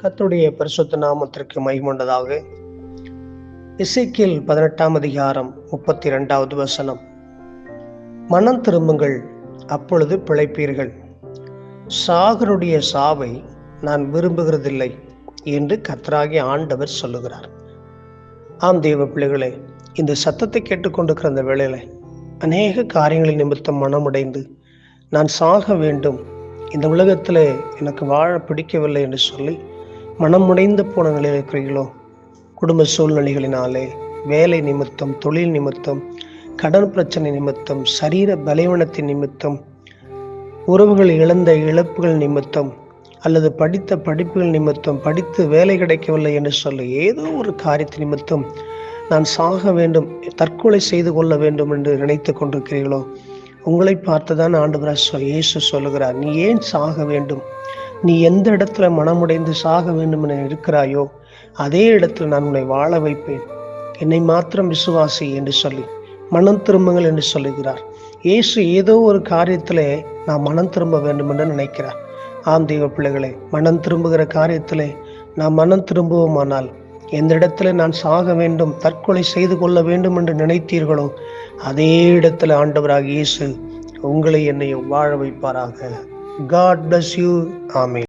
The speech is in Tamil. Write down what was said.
கர்த்தருடைய பரிசுத்த நாமத்திற்கு மகிமையுண்டதாக. எசேக்கியேல் 18 அதிகாரம் 32வது வசனம். மனம் திரும்புங்கள், அப்பொழுது பிழைப்பீர்கள். சாகருடைய சாவை நான் விரும்புகிறதில்லை என்று கர்த்தராகிய ஆண்டவர் சொல்லுகிறார். ஆம் தேவ பிள்ளைகளே, இந்த சத்தத்தை கேட்டுக்கொண்டிருக்கிற அந்த வேளையில அநேக காரியங்களின் நிமித்தம் மனமுடைந்து நான் சாக வேண்டும், இந்த உலகத்தில் எனக்கு வாழ பிடிக்கவில்லை என்று சொல்லி மனமுடைந்து போன நிலையில் இருக்கிறீர்களோ? குடும்ப சூழ்நிலைகளினாலே, வேலை நிமித்தம், தொழில் நிமித்தம், கடன் பிரச்சனை நிமித்தம், சரீர பலவீனத்தின் நிமித்தம், உறவுகள் இழந்த இழப்புகள் நிமித்தம், அல்லது படித்த படிப்புகள் நிமித்தம், படித்து வேலை கிடைக்கவில்லை என்று சொல்லி ஏதோ ஒரு காரியத்தின் நிமித்தம் நான் சாக வேண்டும், தற்கொலை செய்து கொள்ள வேண்டும் என்று நினைத்து கொண்டிருக்கிறீர்களோ? உங்களை பார்த்துதான் ஆண்டவராகிய இயேசு சொல்லுகிறார், நீ ஏன் சாக வேண்டும்? நீ எந்த இடத்துல மனமுடைந்து சாக வேண்டும் என இருக்கிறாயோ அதே இடத்துல நான் உன்னை வாழ வைப்பேன், என்னை மாத்திரம் விசுவாசி என்று சொல்லி மனம் திரும்புங்கள் என்று சொல்லுகிறார். இயேசு ஏதோ ஒரு காரியத்திலே நாம் மனம் திரும்ப வேண்டும் என்று நினைக்கிறார். ஆம் தெய்வ பிள்ளைகளே, மனம் திரும்புகிற காரியத்திலே நாம் மனம் திரும்புவோமானால், எந்த இடத்துல நான் சாக வேண்டும், தற்கொலை செய்து கொள்ள வேண்டும் என்று நினைத்தீர்களோ அதே இடத்துல ஆண்டவராகிய இயேசு உங்களை என்னையும் வாழ வைப்பாராக. God bless you. Amen.